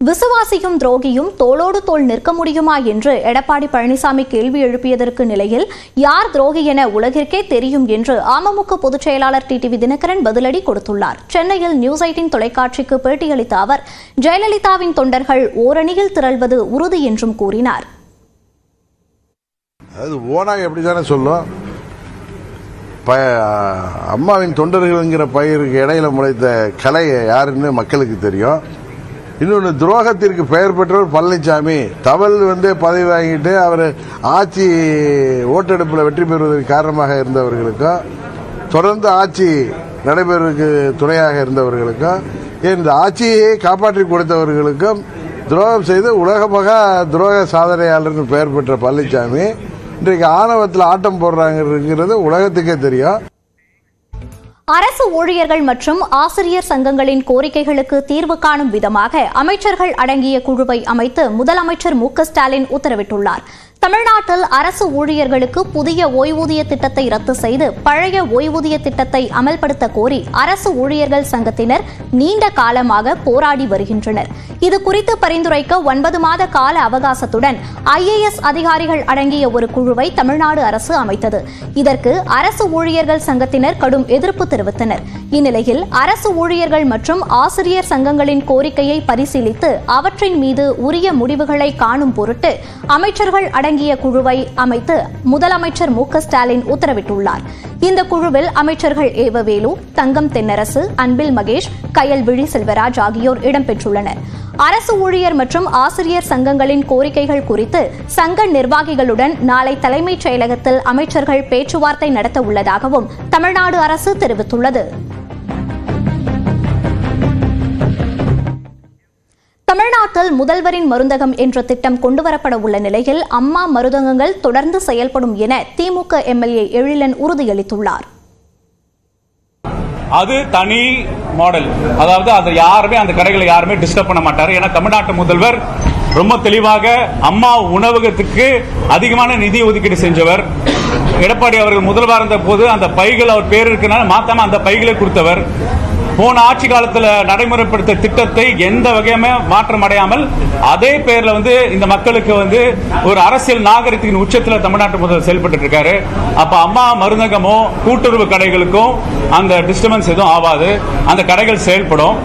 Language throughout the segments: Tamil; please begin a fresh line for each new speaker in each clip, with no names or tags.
விசுவாசியும் துரோகியும் தோளோடு தோள் நிற்க முடியுமா என்று எடப்பாடி பழனிசாமி கேள்வி எழுப்பியதற்கு நிலையில் யார் துரோகி என உலகிற்கே தெரியும் என்று அமமுக பொதுச் செயலாளர் டிடிவி தினகரன் பதிலடி கொடுத்துள்ளார். சென்னையில் நியூஸ் 18 தொலைக்காட்சிக்கு பேட்டியளித்த அவர் ஜெயலலிதாவின் தொண்டர்கள் ஓரணியில் திரள்வது உறுதி என்றும் கூறினார்.
அம்மாவின் தொண்டர்கள்ங்கிற பயிருக்கு இடையில முளைத்த கலை யாருன்னு மக்களுக்கு தெரியும். இன்னொன்று, துரோகத்திற்கு பெயர் பெற்றவர் பழனிசாமி. தவள் பதவி வாங்கிட்டு அவர் ஆட்சி ஓட்டெடுப்பில் வெற்றி பெறுவதற்கு காரணமாக இருந்தவர்களுக்கும், தொடர்ந்து ஆட்சி நடைபெறுவதற்கு துணையாக இருந்தவர்களுக்கும், இந்த ஆட்சியை காப்பாற்றி கொடுத்தவர்களுக்கும் துரோகம் செய்து உலகமாக துரோக சாதனையாளர்னு பெயர் பெற்ற பழனிசாமி இன்றைக்கு ஆணவத்தில் ஆட்டம் போடுறாங்கிறது உலகத்துக்கே தெரியும்.
அரசு ஊழியர்கள் மற்றும் ஆசிரியர் சங்கங்களின் கோரிக்கைகளுக்கு தீர்வு காணும் விதமாக அமைச்சர்கள் அடங்கிய குழுவை அமைத்து முதலமைச்சர் மு.க.ஸ்டாலின் உத்தரவிட்டுள்ளார். தமிழ்நாட்டில் அரசு ஊழியர்களுக்கு புதிய ஓய்வூதிய திட்டத்தை ரத்து செய்து பழைய ஓய்வூதிய திட்டத்தை அமல்படுத்த கோரி அரசு ஊழியர்கள் சங்கத்தினர் நீண்ட காலமாக போராடி வருகின்றனர். இதுகுறித்து பரிந்துரைக்க 9 மாத கால அவகாசத்துடன் IAS அதிகாரிகள் அடங்கிய ஒரு குழுவை தமிழ்நாடு அரசு அமைத்தது. இதற்கு அரசு ஊழியர்கள் சங்கத்தினர் கடும் எதிர்ப்பு தெரிவித்தனர். இந்நிலையில் அரசு ஊழியர்கள் மற்றும் ஆசிரியர் சங்கங்களின் கோரிக்கையை பரிசீலித்து அவற்றின் மீது உரிய முடிவுகளை காணும் பொருட்டு அமைச்சர்கள் அடங்கிய குழுவை அமைத்து முதலமைச்சர் மு.க.ஸ்டாலின் உத்தரவிட்டுள்ளார். இந்த குழுவில் அமைச்சர்கள் ஏவவேலு, தங்கம் தென்னரசு, அன்பில் மகேஷ், கயல்விழி செல்வராஜ் ஆகியோர் இடம்பெற்றுள்ளனர். அரசு ஊழியர் மற்றும் ஆசிரியர் சங்கங்களின் கோரிக்கைகள் குறித்து சங்க நிர்வாகிகளுடன் நாளை தலைமைச் செயலகத்தில் அமைச்சர்கள் பேச்சுவார்த்தை நடத்த உள்ளதாகவும் தமிழ்நாடு அரசு தெரிவித்துள்ளது. தமிழ்நாட்டில் முதல்வரின் மருந்தகம் என்ற திட்டம் கொண்டுவரப்பட உள்ள நிலையில் அம்மா மருந்தகங்கள் தொடர்ந்து செயல்படும் என திமுக எம்எல்ஏ எழிலன் உறுதியளித்துள்ளார்.
அது தனி மாடல், அதாவது அந்த கடைகளை யாருமே டிஸ்டர்ப் பண்ண மாட்டாரு. ஏன்னா தமிழ்நாட்டு முதல்வர் ரொம்ப தெளிவாக அம்மா உணவகத்துக்கு அதிகமான நிதி ஒதுக்கீடு செஞ்சவர். எடப்பாடி அவர்கள் முதல்வர் இருந்த போது அந்த பைகள் அவர் பேர் இருக்கனால மாத்தாம அந்த பைகளை கொடுத்தவர். போன ஆட்சி காலத்தில் நடைமுறைப்படுத்த திட்டத்தை எந்த வகையுமே மாற்றம் அடையாமல் அதே பேர்ல இந்த மக்களுக்கு ஒரு அரசியல் நாகரிகத்தின் உச்சத்தில் தமிழ்நாட்டு முதல்வர் செயல்பட்டு இருக்காரு. அப்ப அம்மா மருந்தகமோ கூட்டுறவு கடைகளுக்கும் அந்த டிஸ்டர்பன்ஸ் எதுவும் ஆகாது, அந்த கடைகள் செயல்படும்.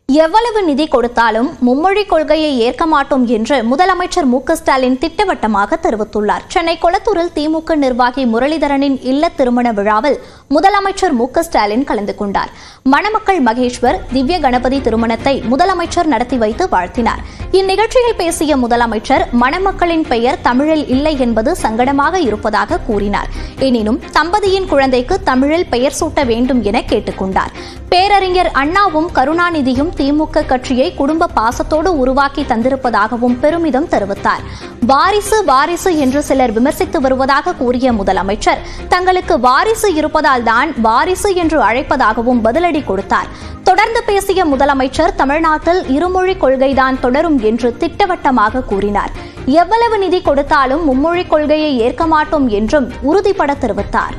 எவ்வளவு நிதி கொடுத்தாலும் மும்மொழி கொள்கையை ஏற்க மாட்டோம் என்று முதலமைச்சர் மு.க.ஸ்டாலின் திட்டவட்டமாக தெரிவித்துள்ளார். சென்னை கொளத்தூரில் திமுக நிர்வாகி முரளிதரனின் இல்ல திருமண விழாவில் முதலமைச்சர் மு.க.ஸ்டாலின் கலந்து கொண்டார். மணமக்கள் மகேஸ்வர், திவ்ய கணபதி திருமணத்தை முதலமைச்சர் நடத்தி வைத்து வாழ்த்தினார். இந்நிகழ்ச்சியில் பேசிய முதலமைச்சர் மணமக்களின் பெயர் தமிழில் இல்லை என்பது சங்கடமாக இருப்பதாக கூறினார். எனினும் தம்பதியின் குழந்தைக்கு தமிழில் பெயர் சூட்ட வேண்டும் என கேட்டுக்கொண்டார். பேரறிஞர் அண்ணாவும் கருணாநிதியும் திமுக கட்சியை குடும்ப பாசத்தோடு உருவாக்கி தந்திருப்பதாகவும் பெருமிதம் தெரிவித்தார். வாரிசு வாரிசு என்று சிலர் விமர்சித்து வருவதாக கூறிய முதலமைச்சர் தங்களுக்கு வாரிசு இருப்பதால் தான் வாரிசு என்று அழைப்பதாகவும் பதிலடி கொடுத்தார். தொடர்ந்து பேசிய முதலமைச்சர் தமிழ்நாட்டில் இருமொழி கொள்கைதான் தொடரும் என்று திட்டவட்டமாக கூறினார். எவ்வளவு நிதி கொடுத்தாலும் மும்மொழி கொள்கையை ஏற்க மாட்டோம் என்றும் உறுதிபட தெரிவித்தார்.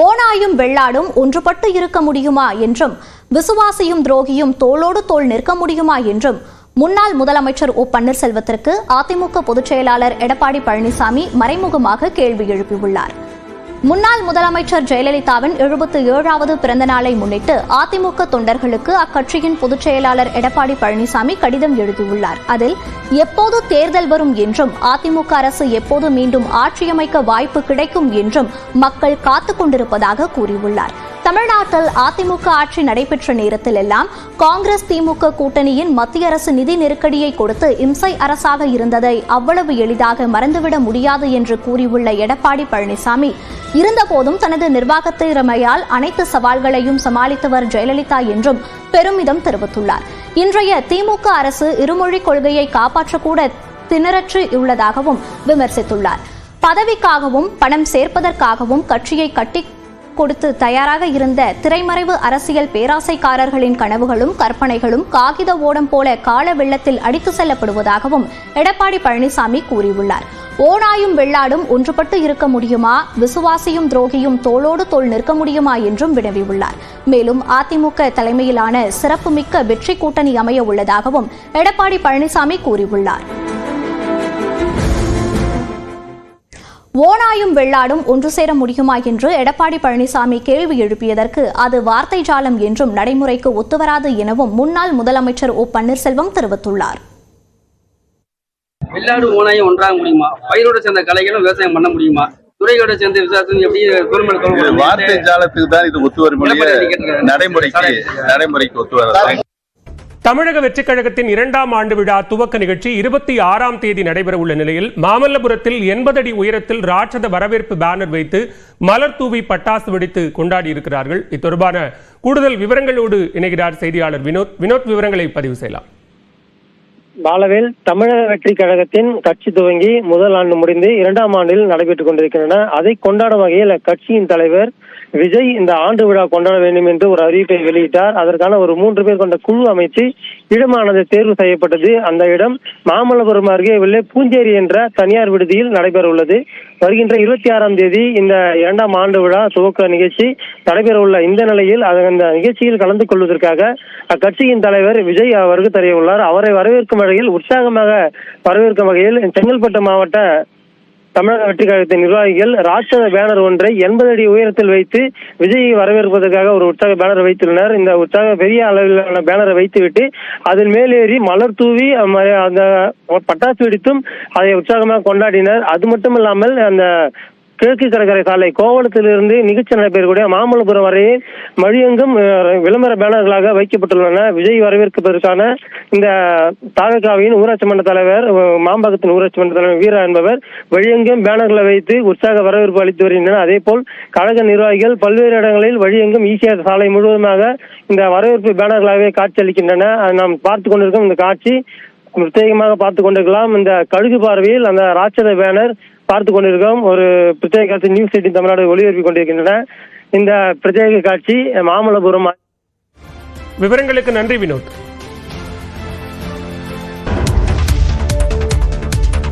ஓநாயும் வெள்ளாடும் ஒன்றுபட்டு இருக்க முடியுமா என்றும் விசுவாசியும் துரோகியும் தோளோடு தோள் நிற்க முடியுமா என்றும் முன்னாள் முதலமைச்சர் ஓ பன்னீர்செல்வத்திற்கு அதிமுக பொதுச் செயலாளர் எடப்பாடி பழனிசாமி மறைமுகமாக கேள்வி எழுப்பியுள்ளார். முன்னாள் முதலமைச்சர் ஜெயலலிதாவின் 77வது பிறந்த நாளை முன்னிட்டு அதிமுக தொண்டர்களுக்கு அக்கட்சியின் பொதுச் செயலாளர் எடப்பாடி பழனிசாமி கடிதம் எழுதியுள்ளார். அதில் எப்போது தேர்தல் வரும் என்றும் அதிமுக அரசு எப்போது மீண்டும் ஆட்சியமைக்க வாய்ப்பு கிடைக்கும் என்றும் மக்கள் காத்துக் கொண்டிருப்பதாக கூறியுள்ளார். தமிழ்நாட்டில் அதிமுக ஆட்சி நடைபெற்ற நேரத்தில் எல்லாம் காங்கிரஸ் திமுக கூட்டணியின் மத்திய அரசு நிதி நெருக்கடியை கொடுத்து இம்சை அரசாக இருந்ததை அவ்வளவு எளிதாக மறந்துவிட முடியாது என்று கூறியுள்ள எடப்பாடி பழனிசாமி இருந்தபோதும் தனது நிர்வாக திறமையால் அனைத்து சவால்களையும் சமாளித்தவர் ஜெயலலிதா என்றும் பெருமிதம் தெரிவித்துள்ளார். இன்றைய திமுக அரசு இருமொழி கொள்கையை காப்பாற்றக்கூட திணறற்று உள்ளதாகவும் விமர்சித்துள்ளார். பதவிக்காகவும் பணம் சேர்ப்பதற்காகவும் கட்சியை கட்டி கொடுத்து தயாராக இருந்த திரைமறைவு அரசியல் பேராசைக்காரர்களின் கனவுகளும் கற்பனைகளும் காகித ஓடம் போல கால வெள்ளத்தில் அடித்து செல்லப்படுவதாகவும் எடப்பாடி பழனிசாமி கூறியுள்ளார். ஓநாயும் வெள்ளாடும் ஒன்றுபட்டு இருக்க முடியுமா? விசுவாசியும் துரோகியும் தோளோடு தோள் நிற்க முடியுமா என்றும் வினவியுள்ளார். மேலும் அதிமுக தலைமையிலான சிறப்புமிக்க வெற்றி கூட்டணி அமைய உள்ளதாகவும் எடப்பாடி பழனிசாமி கூறியுள்ளார். ஓநாயும் வெள்ளாடும் ஒன்று சேர முடியுமா என்று எடப்பாடி பழனிசாமி கேள்வி எழுப்பியதற்கு அது வார்த்தை ஜாலம் என்றும் நடைமுறைக்கு ஒத்துவராது எனவும் முன்னாள் முதலமைச்சர் ஓ பன்னீர்செல்வம் தெரிவித்துள்ளார்.
வெள்ளாடு ஓனாயும் ஒன்றாக முடியுமா? பயிரோட சேர்ந்த கலைகளும் விவசாயம் பண்ண முடியுமா? துறையோட சேர்ந்த விவசாயம் எப்படி?
வார்த்தை ஜாலத்துக்கு தான் இது ஒத்து வரும், நடைமுறைக்கு ஒத்து வராது.
தமிழக வெற்றிக் கழகத்தின் 2ஆம் ஆண்டு விழா துவக்க நிகழ்ச்சி 26ஆம் தேதி நடைபெற உள்ள நிலையில் மாமல்லபுரத்தில் 80 அடி உயரத்தில் ராட்சத வரவேற்பு பேனர் வைத்து மலர் தூவி பட்டாசு வெடித்து கொண்டாடி இருக்கிறார்கள். இது தொடர்பான கூடுதல் விவரங்களோடு இணைகிறார் செய்தியாளர் வினோத். விவரங்களை பதிவு செய்யலாம்.
பாலவேல், தமிழக வெற்றி கழகத்தின் கட்சி துவங்கி முதல் ஆண்டு முடிந்து 2ஆம் ஆண்டில் நடைபெற்றுக் கொண்டிருக்கின்றன. அதை கொண்டாடும் வகையில் கட்சியின் தலைவர் விஜய் இந்த ஆண்டு விழா கொண்டாட வேண்டும் என்று ஒரு அறிவிப்பை வெளியிட்டார். அதற்கான ஒரு 3 பேர் கொண்ட குழு அமைச்சு இடமானது தேர்வு செய்யப்பட்டது. அந்த இடம் மாமல்லபுரம் அருகே உள்ள பூஞ்சேரி என்ற தனியார் விடுதியில் நடைபெற உள்ளது. வருகின்ற 26ஆம் தேதி இந்த 2ஆம் ஆண்டு விழா துவக்க நிகழ்ச்சி நடைபெற உள்ள இந்த நிலையில் அந்த நிகழ்ச்சியில் கலந்து கொள்வதற்காக அக்கட்சியின் தலைவர் விஜய் வருகை தரையுள்ளார். அவரை வரவேற்கும் வகையில் உற்சாகமாக வரவேற்கும் வகையில் செங்கல்பட்டு மாவட்ட தமிழக வெற்றி கழகத்தின் நிர்வாகிகள் ராட்சத பேனர் ஒன்றை 80 அடி உயரத்தில் வைத்து விஜயை வரவேற்பதற்காக ஒரு உற்சாக பேனர் வைத்துள்ளனர். இந்த உற்சாக பெரிய அளவிலான பேனரை வைத்துவிட்டு அதில் மேலேறி மலர் தூவி அந்த பட்டாசு வெடித்தும் அதை உற்சாகமாக கொண்டாடினர். அது மட்டும் இல்லாமல் அந்த கிழக்கு கடற்கரை சாலை கோவளத்திலிருந்து நிகழ்ச்சி நடைபெறக்கூடிய மாமல்லபுரம் வரை மழியெங்கும் விளம்பர பேனர்களாக வைக்கப்பட்டுள்ளன. விஜய் வரவேற்பதற்கான இந்த தாவேகாவின் ஊராட்சி மன்ற தலைவர், மாம்பாக்கத்தின் ஊராட்சி மன்ற தலைவர் வீரா என்பவர் வழியெங்கும் பேனர்களை வைத்து உற்சாக வரவேற்பு அளித்து வருகின்றனர். அதே போல் கழக நிர்வாகிகள் பல்வேறு இடங்களில் வழியெங்கும் ஈசிஆர் சாலை முழுவதுமாக இந்த வரவேற்பு பேனர்களாகவே காட்சியளிக்கின்றன. நாம் பார்த்து கொண்டிருக்கும் இந்த காட்சி பிரத்யேகமாக பார்த்து கொண்டிருக்கலாம். இந்த கழுகு பார்வையில் அந்த ராட்சத பேனர் பார்த்து கொண்டிருக்கோம். ஒரு பிரத்யேக காட்சி நியூஸ் 18 தமிழ்நாடு ஒளிபரப்பிக் கொண்டிருக்கின்றன. இந்த பிரத்யேக காட்சி மாமல்லபுரம்.
விவரங்களுக்கு நன்றி வினோத்.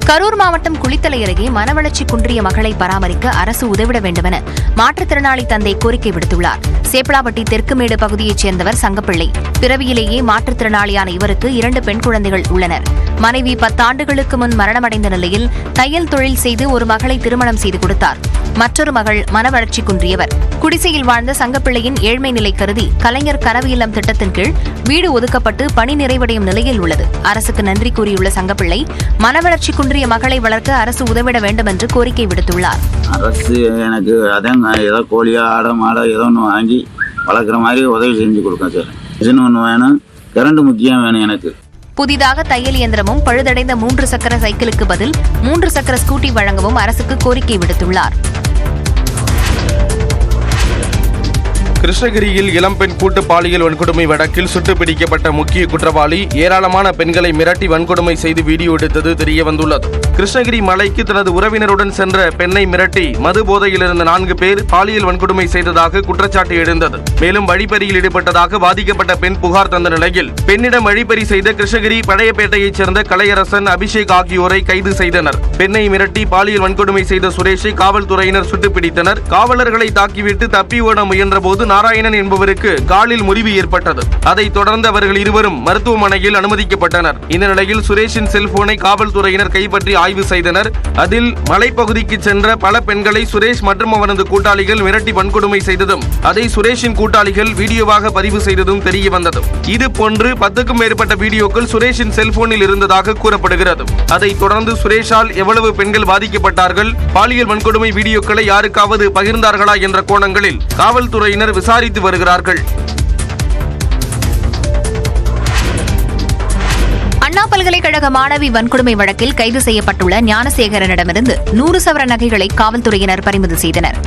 கரூர் மாவட்டம் குளித்தலை அருகே மனவளர்ச்சி குன்றிய மகளை பராமரிக்க அரசு உதவிட வேண்டுமென மாற்றுத்திறனாளி தந்தை கோரிக்கை விடுத்துள்ளார். சேப்பலாப்பட்டி தெற்குமேடு பகுதியைச் சேர்ந்தவர் சங்கப்பிள்ளை. பிறவியிலேயே மாற்றுத்திறனாளியான இவருக்கு 2 பெண் குழந்தைகள் உள்ளனர். மனைவி 10 ஆண்டுகளுக்கு முன் மரணமடைந்த நிலையில் தையல் தொழில் செய்து ஒரு மகளை திருமணம் செய்து கொடுத்தார். மற்றொரு மகள் மனவளர்ச்சி குன்றியவர். குடிசையில் வாழ்ந்த சங்கப்பிள்ளையின் ஏழ்மை நிலை கருதி கலைஞர் கனவு இல்லம் திட்டத்தின் கீழ் வீடு ஒதுக்கப்பட்டு பணி நிறைவடையும் நிலையில் உள்ளது. அரசுக்கு நன்றி கூறியுள்ள சங்கப்பிள்ளை மனவளர்ச்சி குன்றிய மகளை வளர்க்க அரசு உதவிட வேண்டும் என்று கோரிக்கை விடுத்துள்ளார்.
அரசு எனக்கு அதான் ஏதோ கோழியோ ஆடோ மாடோ ஏதோ ஒன்று வாங்கி வளர்க்குற மாதிரி உதவி செஞ்சு கொடுக்கும் சார். மிஷின் ஒன்று வேணும், கரண்ட் முக்கியம் வேணும் எனக்கு.
புதிதாக தையல் இயந்திரமும் பழுதடைந்த 3 சக்கர சைக்கிளுக்கு பதில் 3 சக்கர ஸ்கூட்டி வழங்கவும் அரசுக்கு கோரிக்கை விடுத்துள்ளார்.
கிருஷ்ணகிரியில் இளம்பெண் கூட்டு பாலியல் வன்கொடுமை வழக்கில் சுட்டுப்பிடிக்கப்பட்ட முக்கிய குற்றவாளி ஏராளமான பெண்களை மிரட்டி வன்கொடுமை செய்து வீடியோ எடுத்தது தெரியவந்துள்ளது. கிருஷ்ணகிரி மலைக்கு தனது உறவினருடன் சென்ற பெண்ணை மிரட்டி மது போதையில் இருந்த 4 பேர் பாலியல் வன்கொடுமை செய்ததாக குற்றச்சாட்டு எழுந்தது. மேலும் வழிப்பறியில் ஈடுபட்டதாக பாதிக்கப்பட்ட பெண் புகார் தந்த நிலையில் பெண்ணிடம் வழிப்பறி செய்த கிருஷ்ணகிரி பழையப்பேட்டையைச் சேர்ந்த கலையரசன், அபிஷேக் ஆகியோரை கைது செய்தனர். பெண்ணை மிரட்டி பாலியல் வன்கொடுமை செய்த சுரேஷை காவல்துறையினர் சுட்டுப்பிடித்தனர். காவலர்களை தாக்கிவிட்டு தப்பி ஓட முயன்றபோது நாராயணன் என்பவருக்கு காலில் முறிவு ஏற்பட்டது. அதைத் தொடர்ந்து அவர்கள் இருவரும் மருத்துவமனையில் அனுமதிக்கப்பட்டனர். இந்த நிலையில் சுரேஷின் செல்போனை காவல்துறையினர் கைப்பற்றி ஆய்வு செய்தனர். அதில் மலைப்பகுதிக்கு சென்ற பல பெண்களை சுரேஷ் மற்றும் அவரது கூட்டாளிகள் மிரட்டி வன்கொடுமை செய்ததும் அதை சுரேஷின் கூட்டாளிகள் வீடியோவாக பதிவு செய்ததும் தெரிய வந்தது. இது போன்று 10க்கும் மேற்பட்ட வீடியோக்கள் சுரேஷின் செல்போனில் இருந்ததாக கூறப்படுகிறது. அதைத் தொடர்ந்து சுரேஷால் எவ்வளவு பெண்கள் பாதிக்கப்பட்டார்கள், பாலியல் வன்கொடுமை வீடியோக்களை யாருக்காவது பகிர்ந்தார்களா என்ற கோணங்களில் காவல்துறையினர் விசாரித்து வருகிறார்கள்.
அண்ணா பல்கலைக்கழக மாணவி வன்கொடுமை வழக்கில் கைது செய்யப்பட்டுள்ள ஞானசேகரனிடமிருந்து 100 சவர நகைகளை காவல்துறையினர் பறிமுதல் செய்தனர்.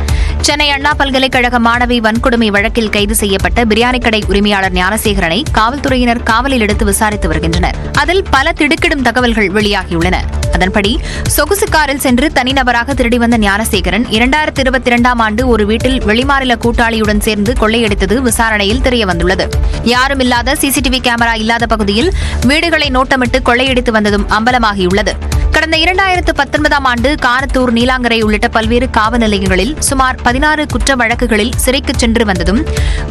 சென்னை அண்ணா பல்கலைக்கழக மாணவி வன்கொடுமை வழக்கில் கைது செய்யப்பட்ட பிரியாணி கடை உரிமையாளர் ஞானசேகரனை காவல்துறையினர் காவலில் எடுத்து விசாரித்து வருகின்றனர். அதில் பல திடுக்கிடும் தகவல்கள் வெளியாகியுள்ளன. அதன்படி சொகுசு காரில் சென்று தனிநபராக திருடி வந்த ஞானசேகரன் 2022ஆம் ஆண்டு ஒரு வீட்டில் வெளிமாநில கூட்டாளியுடன் சேர்ந்து கொள்ளையடித்தது விசாரணையில் தெரியவந்துள்ளது. யாருமில்லாத சிசிடிவி கேமரா இல்லாத பகுதியில் வீடுகளை நோட்டமிட்டு கொள்ளையடித்து வந்ததும் அம்பலமாகியுள்ளது. கடந்த 2019ஆம் ஆண்டு கானத்தூர், நீலாங்கரை உள்ளிட்ட பல்வேறு காவல் நிலையங்களில் சுமார் 16 குற்ற வழக்குகளில் சிறைக்கு சென்று வந்ததும்,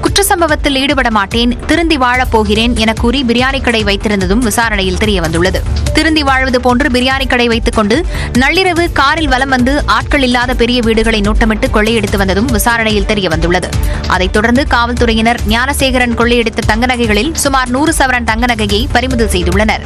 குற்ற சம்பவத்தில் ஈடுபட மாட்டேன், திருந்தி வாழப் போகிறேன் என கூறி பிரியாணி கடை வைத்திருந்ததும் விசாரணையில் தெரியவந்துள்ளது. திருந்தி வாழ்வது போன்று பிரியாணி கடை வைத்துக் கொண்டு நள்ளிரவு காரில் வலம் வந்து ஆட்கள் இல்லாத பெரிய வீடுகளை நோட்டமிட்டு கொள்ளையடித்து வந்ததும் விசாரணையில் தெரியவந்துள்ளது. அதைத் தொடர்ந்து காவல்துறையினர் ஞானசேகரன் கொள்ளையடித்த தங்க நகைகளில் சுமார் 100 சவரன் தங்க நகையை பறிமுதல் செய்துள்ளனர்.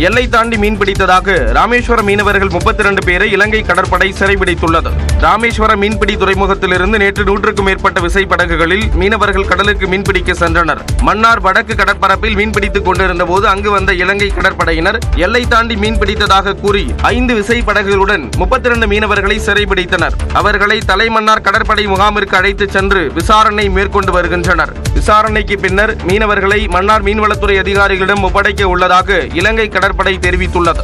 எல்லை தாண்டி மீன்பிடித்ததாக ராமேஸ்வரம் மீனவர்கள் 32 பேரை இலங்கை கடற்படை சிறைபிடித்துள்ளது. ராமேஸ்வரம் மீன்பிடி துறைமுகத்திலிருந்து நேற்று 100க்கும் மேற்பட்ட விசைப்படகுகளில் மீனவர்கள் கடலுக்கு மீன்பிடிக்க சென்றனர். மன்னார் வடக்கு கடற்பரப்பில் மீன்பிடித்துக் கொண்டிருந்த போது அங்கு வந்த இலங்கை கடற்படையினர் எல்லை தாண்டி மீன்பிடித்ததாக கூறி 5 விசைப்படகுகளுடன் 32 மீனவர்களை சிறைபிடித்தனர். அவர்களை தலைமன்னார் கடற்படை முகாமிற்கு அழைத்துச் சென்று விசாரணை மேற்கொண்டு வருகின்றனர். விசாரணைக்கு பின்னர் மீனவர்களை மன்னார் மீன்வளத்துறை அதிகாரிகளிடம் ஒப்படைக்க உள்ளதாக இலங்கை கடற்படை தெரிவித்துள்ளது.